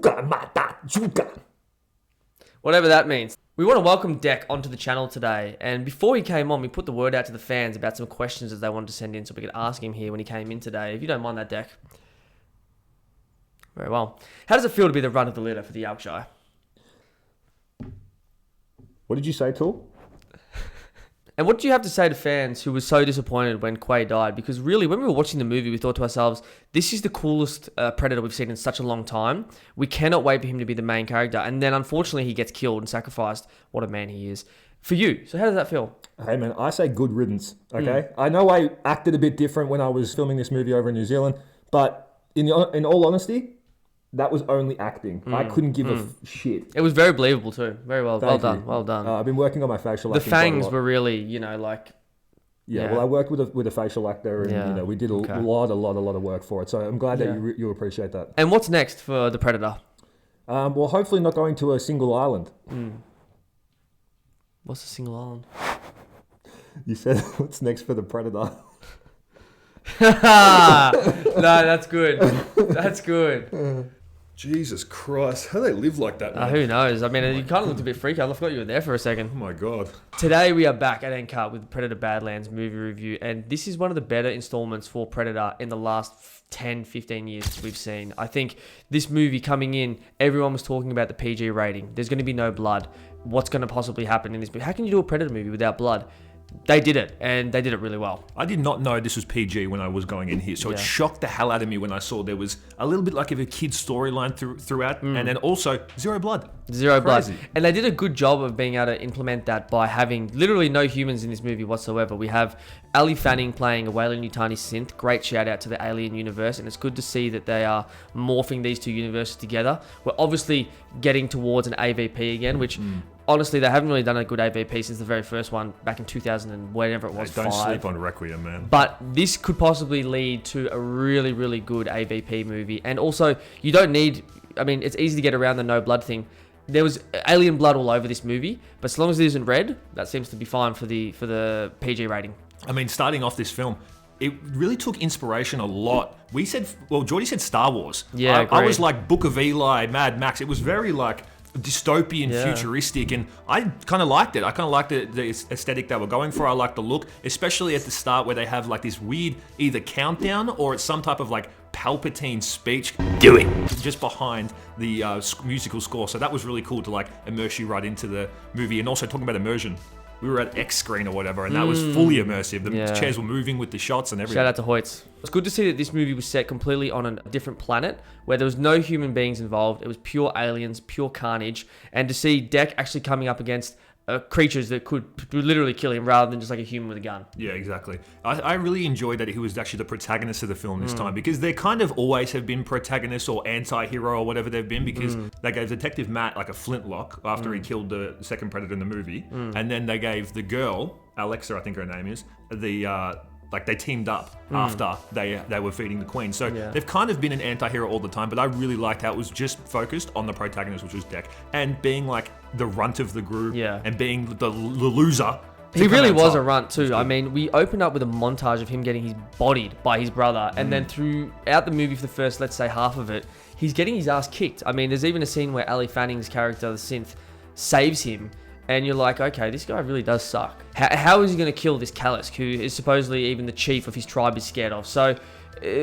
Yuga mata yuga. Whatever that means. We want to welcome Deck onto the channel today. And before he came on, we put the word out to the fans about some questions that they wanted to send in so we could ask him here when he came in today. If you don't mind that, Deck. Very well. How does it feel to be the run of the litter for the Yorkshire? What did you say, Tool? And what do you have to say to fans who were so disappointed when Quay died? Because really, when we were watching the movie, we thought to ourselves, this is the coolest Predator we've seen in such a long time. We cannot wait for him to be the main character. And then, unfortunately, he gets killed and sacrificed. What a man he is. For you, so how does that feel? Hey, man, I say good riddance, okay? I know I acted a bit different when I was filming this movie over in New Zealand, but in all honesty, that was only acting. I couldn't give a shit. It was very believable too. Very well. Thank Well you. done. Well done. I've been working on my facial The acting quite a fangs lot. were really, you know, like... Yeah, well, I worked with a facial actor, and Yeah. you know, we did a lot of work for it. So I'm glad that you appreciate that. And what's next for the Predator? Well, hopefully not going to a single island. What's the single island? You said what's next for the Predator? No, that's good. That's good. Jesus Christ, how do they live like that, man? Who knows? I mean, you kind of looked a bit freaky. I forgot you were there for a second. Oh my God. Today we are back at NCUT with Predator Badlands movie review, and this is one of the better installments for Predator in the last 10, 15 years we've seen. I think this movie coming in, everyone was talking about the PG rating. There's going to be no blood. What's going to possibly happen in this movie? How can you do a Predator movie without blood? They did it, and they did it really well. I did not know this was PG when I was going in here, so it shocked the hell out of me when I saw there was a little bit like of a kid's storyline throughout, and then also zero blood. Zero blood. Crazy. And they did a good job of being able to implement that by having literally no humans in this movie whatsoever. We have Ali Fanning playing a Weyland-Yutani synth. Great shout out to the Alien universe, and it's good to see that they are morphing these two universes together. We're obviously getting towards an AVP again, which... Honestly, they haven't really done a good AVP since the very first one back in 2000 and whatever it was. Don't 5. sleep on Requiem, man. But this could possibly lead to a really, really good AVP movie. And also, you don't need... I mean, it's easy to get around the no blood thing. There was alien blood all over this movie, but as long as it isn't red, that seems to be fine for the PG rating. I mean, starting off this film, it really took inspiration a lot. We said... Well, Geordie said Star Wars. Yeah, I was like Book of Eli, Mad Max. It was very like... dystopian, futuristic, and I kind of liked it. I kind of liked the aesthetic they were going for. I liked the look, especially at the start where they have like this weird either countdown or it's some type of like Palpatine speech. Do it! Just behind the musical score. So that was really cool to like immerse you right into the movie. And also talking about immersion. We were at X screen or whatever, and that was fully immersive. The chairs were moving with the shots and everything. Shout out to Hoyts. It's good to see that this movie was set completely on a different planet where there was no human beings involved. It was pure aliens, pure carnage. And to see Deck actually coming up against creatures that could literally kill him rather than just like a human with a gun. Yeah, exactly. I really enjoyed that he was actually the protagonist of the film this time, because they kind of always have been protagonists or anti-hero or whatever they've been, because they gave Detective Matt like a flintlock after he killed the second Predator in the movie, and then they gave the girl, Alexa I think her name is, the like they teamed up after they were feeding the queen. So they've kind of been an anti-hero all the time, but I really liked how it was just focused on the protagonist, which was Deck, and being like the runt of the group and being the loser. He really was a runt too. I mean, we opened up with a montage of him getting his bodied by his brother, and then throughout the movie for the first, let's say, half of it, he's getting his ass kicked. I mean, there's even a scene where Ali Fanning's character, the synth, saves him, and you're like, okay, this guy really does suck. How is he going to kill this Callus, who is supposedly even the chief of his tribe is scared of? So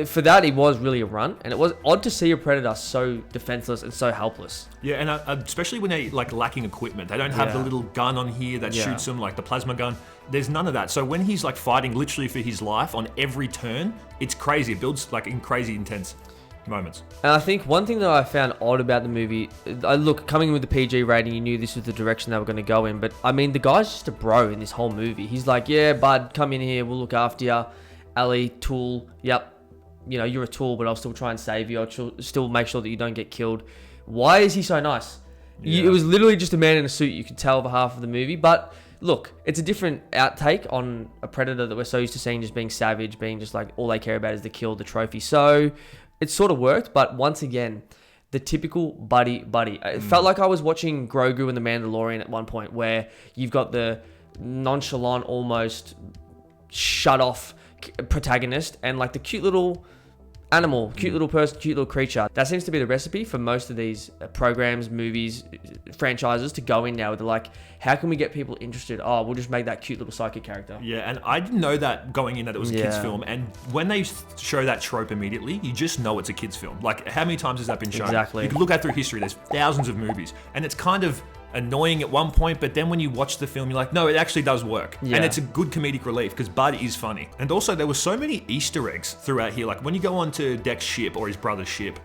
for that, he was really a runt, and it was odd to see a Predator so defenseless and so helpless. Yeah, and especially when they like lacking equipment. They don't have the little gun on here that shoots them, like the plasma gun. There's none of that. So when he's like fighting literally for his life on every turn, it's crazy. It builds like in crazy intense moments. And I think one thing that I found odd about the movie, look, coming in with the PG rating, you knew this was the direction they were going to go in, but I mean, the guy's just a bro in this whole movie. He's like, yeah, bud, come in here, we'll look after you. Ali, tool, yep, you know, you're a tool, but I'll still try and save you. I'll still make sure that you don't get killed. Why is he so nice? It was literally just a man in a suit, you could tell for half of the movie, but look, it's a different outtake on a Predator that we're so used to seeing just being savage, being just like, all they care about is the kill, the trophy. So it sort of worked, but once again, the typical buddy. It felt like I was watching Grogu and the Mandalorian at one point, where you've got the nonchalant, almost shut off protagonist and like the cute little animal, cute little person, cute little creature. That seems to be the recipe for most of these programs, movies, franchises to go in now. They're like, how can we get people interested? Oh, we'll just make that cute little psychic character. Yeah, and I didn't know that going in that it was a kid's film. And when they show that trope immediately, you just know it's a kid's film. Like, how many times has that been shown? Exactly. You can look out through history. There's thousands of movies, and it's kind of annoying at one point, but then when you watch the film, you're like, no, it actually does work. Yeah. And it's a good comedic relief because Bud is funny. And also, there were so many Easter eggs throughout here. Like, when you go onto Deck's ship or his brother's ship,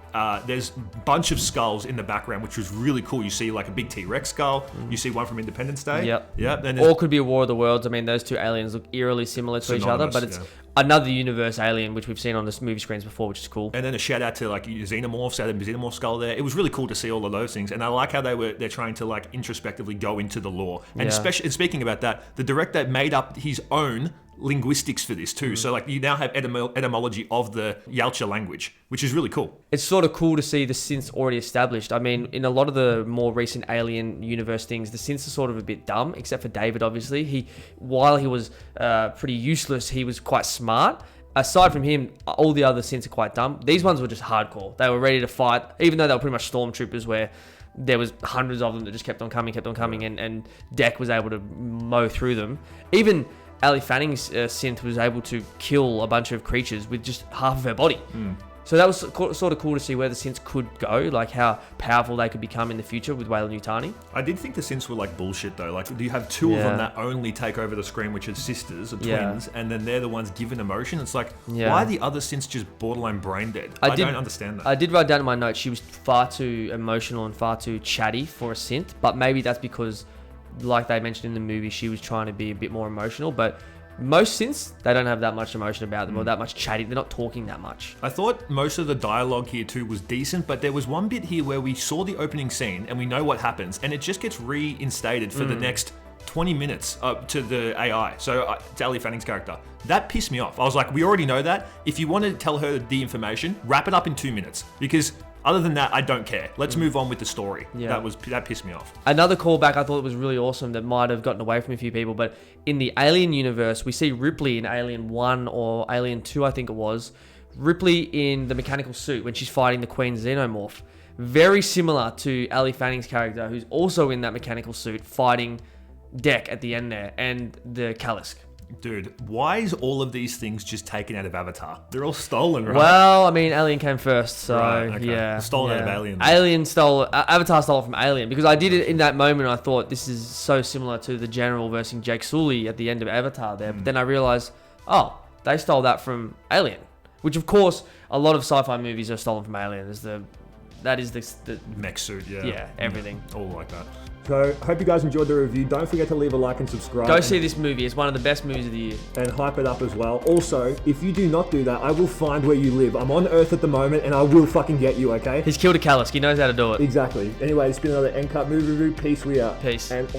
there's a bunch of skulls in the background, which was really cool. You see like a big T-Rex skull. You see one from Independence Day. Yep. And or could be a War of the Worlds. I mean, those two aliens look eerily similar to each other, but it's another universe alien, which we've seen on this movie screens before, which is cool. And then a shout out to like Xenomorphs, out of the Xenomorph skull there. It was really cool to see all of those things. And I like how they're trying to like introspectively go into the lore. And especially, and speaking about that, the director made up his own linguistics for this too. So like you now have etymology of the Yautja language, which is really cool. It's sort of cool to see the synths already established. I mean, in a lot of the more recent Alien universe things, the synths are sort of a bit dumb, except for David, obviously. While he was pretty useless, he was quite smart. Aside from him, all the other synths are quite dumb. These ones were just hardcore. They were ready to fight, even though they were pretty much stormtroopers where there was hundreds of them that just kept on coming, and Deck was able to mow through them. Even Ali Fanning's synth was able to kill a bunch of creatures with just half of her body. So that was sort of cool to see where the synths could go, like how powerful they could become in the future with Weyland-Yutani. I did think the synths were like bullshit though. Like, you have two of them that only take over the screen, which are sisters or twins, and then they're the ones given emotion. It's like, why are the other synths just borderline brain dead? I don't understand that. I did write down in my notes, she was far too emotional and far too chatty for a synth, but maybe that's because, like they mentioned in the movie, she was trying to be a bit more emotional, but most synths, they don't have that much emotion about them or that much chatty. They're not talking that much. I thought most of the dialogue here too was decent, but there was one bit here where we saw the opening scene and we know what happens, and it just gets reinstated for the next 20 minutes to the AI, so to Ali Fanning's character. That pissed me off. I was like, we already know that. If you want to tell her the information, wrap it up in 2 minutes, because other than that, I don't care. Let's move on with the story. Yeah. That pissed me off. Another callback I thought was really awesome that might have gotten away from a few people, but in the Alien universe, we see Ripley in Alien 1 or Alien 2, I think it was. Ripley in the mechanical suit when she's fighting the Queen Xenomorph. Very similar to Ali Fanning's character, who's also in that mechanical suit fighting Deck at the end there, and the Callisk. Dude, why is all of these things just taken out of Avatar? They're all stolen, right? Well, I mean, Alien came first, so Okay. Stolen out of Alien. Avatar stole it from Alien, because I did it in that moment. I thought this is so similar to the General versus Jake Sully at the end of Avatar there, but then I realized, oh, they stole that from Alien, which of course a lot of sci-fi movies are stolen from Alien. That is the mech suit, everything. All like that. So, hope you guys enjoyed the review. Don't forget to leave a like and subscribe. Go see this movie. It's one of the best movies of the year. And hype it up as well. Also, if you do not do that, I will find where you live. I'm on Earth at the moment, and I will fucking get you, okay? He's killed a Callisk. He knows how to do it. Exactly. Anyway, it's been another NCUT movie review. Peace, we out. Peace. And